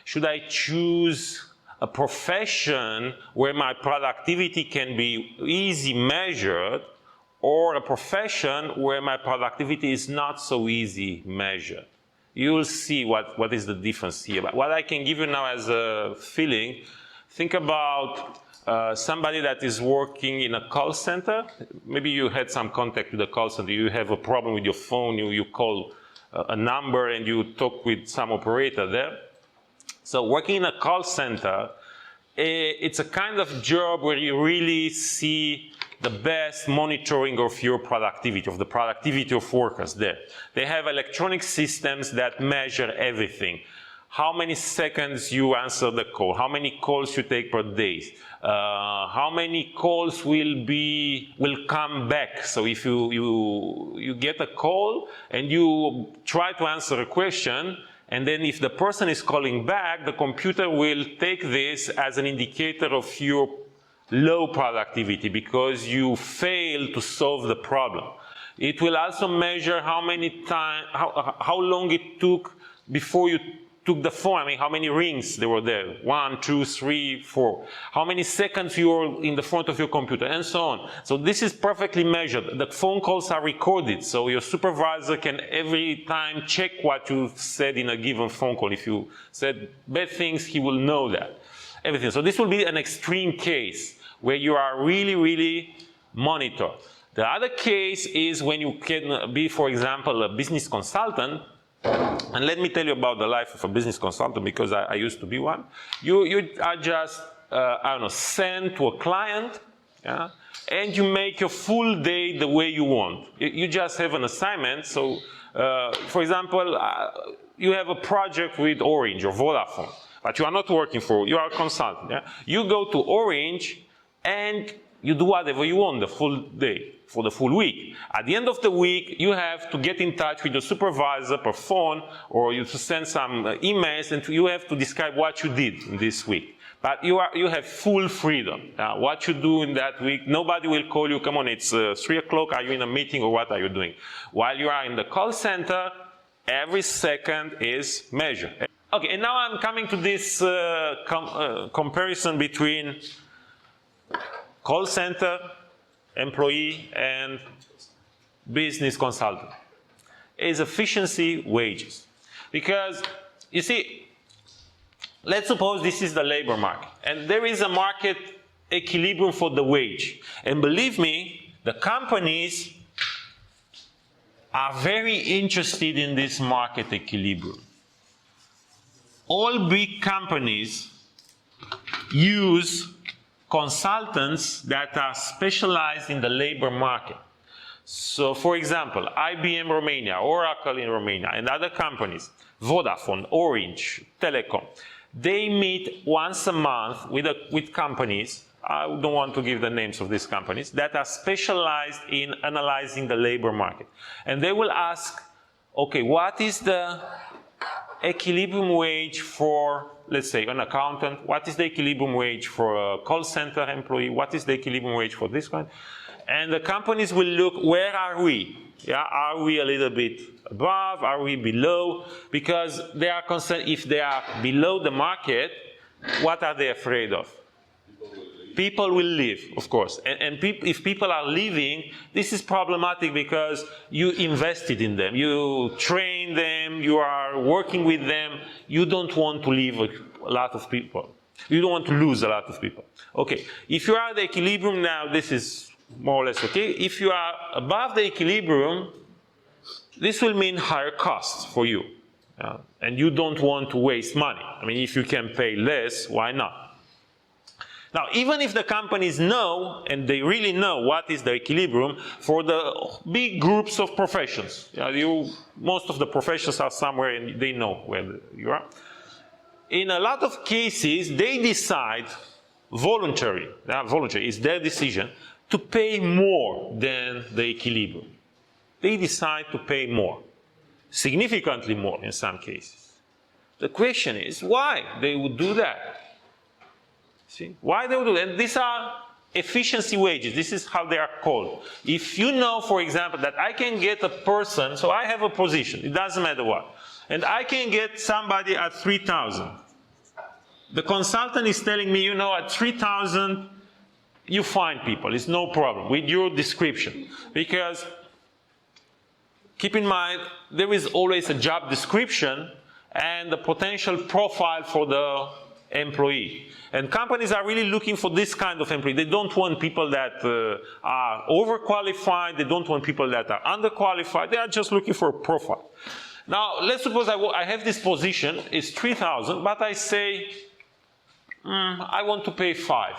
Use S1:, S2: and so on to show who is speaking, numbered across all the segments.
S1: Should I choose a profession where my productivity can be easy measured, or a profession where my productivity is not so easy measured? You'll see what is the difference here. But what I can give you now as a feeling, think about somebody that is working in a call center. Maybe you had some contact with the call center. You have a problem with your phone. You call a number and you talk with some operator there. So working in a call center, it's a kind of job where you really see the best monitoring of your productivity, of the productivity of workers there. They have electronic systems that measure everything. How many seconds you answer the call, how many calls you take per day, how many calls will come back. So if you get a call and you try to answer a question, and then if the person is calling back, the computer will take this as an indicator of your low productivity because you failed to solve the problem. It will also measure how long it took before you took the phone. I mean, how many rings there were there? 1, 2, 3, 4. How many seconds you were in the front of your computer, and so on. So this is perfectly measured. The phone calls are recorded, so your supervisor can every time check what you said in a given phone call. If you said bad things, he will know that. Everything. So this will be an extreme case where you are really, really monitored. The other case is when you can be, for example, a business consultant. And let me tell you about the life of a business consultant, because I used to be one. You are just, I don't know, sent to a client, yeah, and you make your full day the way you want. You just have an assignment. So, for example, you have a project with Orange or Vodafone, but you are not working for, you are a consultant. Yeah? You go to Orange and you do whatever you want the full day, for the full week. At the end of the week, you have to get in touch with your supervisor per phone, or you to send some emails, and you have to describe what you did in this week. But you have full freedom. What you do in that week, nobody will call you, come on, it's 3 o'clock, are you in a meeting, or what are you doing? While you are in the call center, every second is measured. Okay, and now I'm coming to this comparison between call center employee and business consultant. Is efficiency wages. Because, you see, let's suppose this is the labor market, and there is a market equilibrium for the wage. And believe me, the companies are very interested in this market equilibrium. All big companies use consultants that are specialized in the labor market. So, for example, IBM Romania, Oracle in Romania, and other companies, Vodafone, Orange, Telecom, they meet once a month with companies, I don't want to give the names of these companies, that are specialized in analyzing the labor market. And they will ask, okay, what is the equilibrium wage for, let's say, an accountant? What is the equilibrium wage for a call center employee? What is the equilibrium wage for this one? And the companies will look, where are we? Yeah, are we a little bit above? Are we below? Because they are concerned, if they are below the market, what are they afraid of? People will leave, of course. And if people are leaving, this is problematic because you invested in them. You train them, you are working with them. You don't want to leave a lot of people. You don't want to lose a lot of people. Okay, if you are at the equilibrium now, this is more or less okay. If you are above the equilibrium, this will mean higher costs for you. And you don't want to waste money. I mean, if you can pay less, why not? Now, even if the companies know, and they really know what is the equilibrium, for the big groups of professions, most of the professions are somewhere and they know where you are. In a lot of cases, they decide, voluntary is their decision, to pay more than the equilibrium. They decide to pay more, significantly more in some cases. The question is why they would do that. See? Why they would do that? And these are efficiency wages. This is how they are called. If you know, for example, that I can get a person, so I have a position, it doesn't matter what, and I can get somebody at 3,000. The consultant is telling me, you know, at 3,000, you find people, it's no problem with your description. Because keep in mind, there is always a job description and the potential profile for the employee. And companies are really looking for this kind of employee. They don't want people that are overqualified. They don't want people that are underqualified. They are just looking for a profile. Now, let's suppose I have this position, it's 3,000, but I say, I want to pay 5.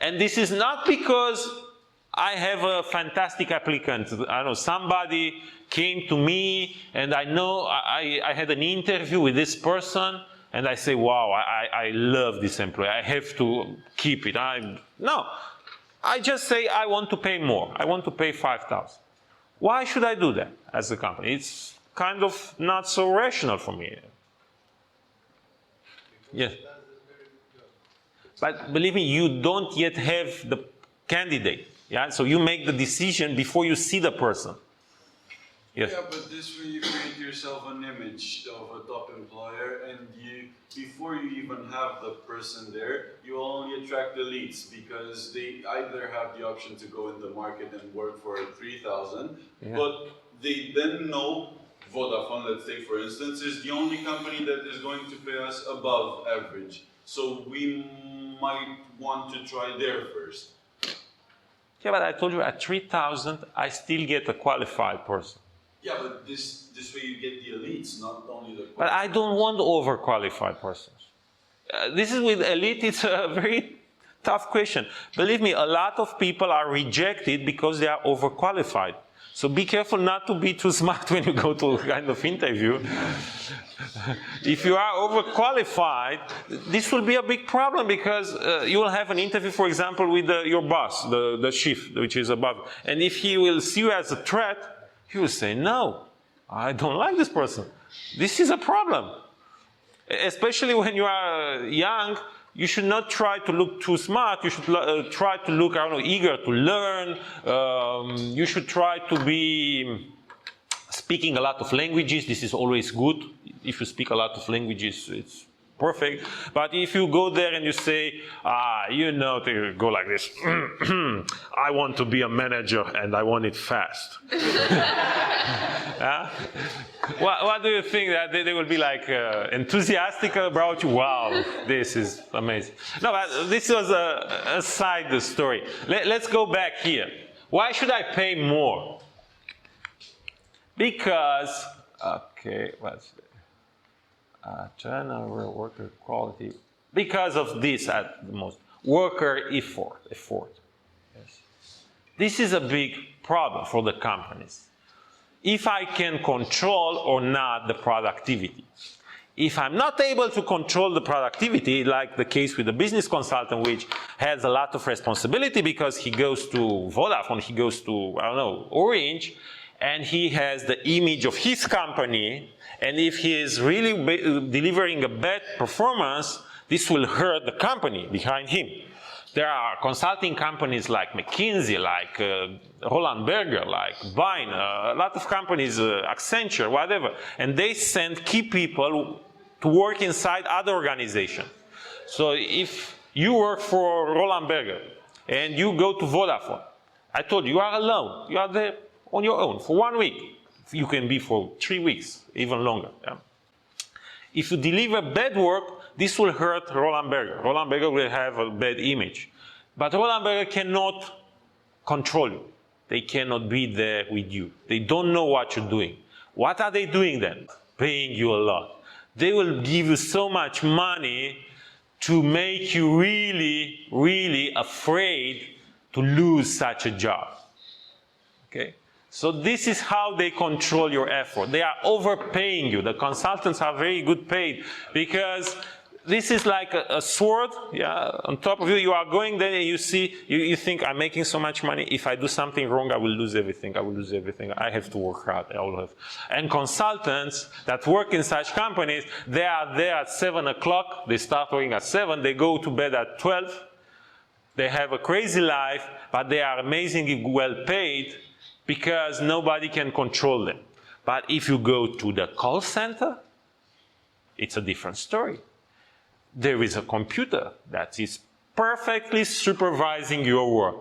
S1: And this is not because I have a fantastic applicant. I don't know, somebody came to me and I know I had an interview with this person and I say, wow, I love this employee. I have to keep it. No, I just say I want to pay more. I want to pay 5,000. Why should I do that as a company? It's kind of not so rational for me. Yes. But believe me, you don't yet have the candidate. Yeah, so you make the decision before you see the person. Yes.
S2: Yeah, but this way you create yourself an image of a top employer, and before you even have the person there, you only attract the leads because they either have the option to go in the market and work for 3,000, but they then know Vodafone, let's say for instance, is the only company that is going to pay us above average. So we might want to try there first.
S1: Yeah, but I told you at 3,000, I still get a qualified person.
S2: Yeah, but this way you get the elites, not only the...
S1: But I don't want overqualified persons. This is with elite, it's a very tough question. Believe me, a lot of people are rejected because they are overqualified. So be careful not to be too smart when you go to a kind of interview. If you are overqualified, this will be a big problem because you will have an interview, for example, with your boss, the chief, which is above. And if he will see you as a threat, he will say, no, I don't like this person. This is a problem. Especially when you are young, you should not try to look too smart. You should try to look, I don't know, eager to learn. You should try to be speaking a lot of languages. This is always good. If you speak a lot of languages, it's perfect. But if you go there and you say, you know, to go like this, I want to be a manager and I want it fast. What do you think? That they will be like enthusiastic about you? Wow, this is amazing. No, but this was a side story. Let's go back here. Why should I pay more? Because, okay, what's turnover, worker quality, because of this at the most, worker effort. Yes. This is a big problem for the companies. If I can control or not the productivity. If I'm not able to control the productivity, like the case with the business consultant, which has a lot of responsibility because he goes to Vodafone, he goes to, I don't know, Orange, and he has the image of his company, and if he is really delivering a bad performance, this will hurt the company behind him. There are consulting companies like McKinsey, like Roland Berger, like Bain, a lot of companies, Accenture, whatever, and they send key people to work inside other organizations. So if you work for Roland Berger and you go to Vodafone, I told you, you are alone, you are there on your own for 1 week. You can be for 3 weeks, even longer. Yeah? If you deliver bad work, this will hurt Roland Berger. Roland Berger will have a bad image. But Roland Berger cannot control you. They cannot be there with you. They don't know what you're doing. What are they doing then? Paying you a lot. They will give you so much money to make you really, really afraid to lose such a job. Okay? So this is how they control your effort. They are overpaying you. The consultants are very good paid because this is like a sword, yeah, on top of you. You are going there and you see, you think, I'm making so much money. If I do something wrong, I will lose everything. I will lose everything. I have to work hard. I will have. And consultants that work in such companies, they are there at 7 o'clock. They start working at 7. They go to bed at 12. They have a crazy life, but they are amazingly well paid because nobody can control them. But if you go to the call center, it's a different story. there is a computer that is perfectly supervising your work.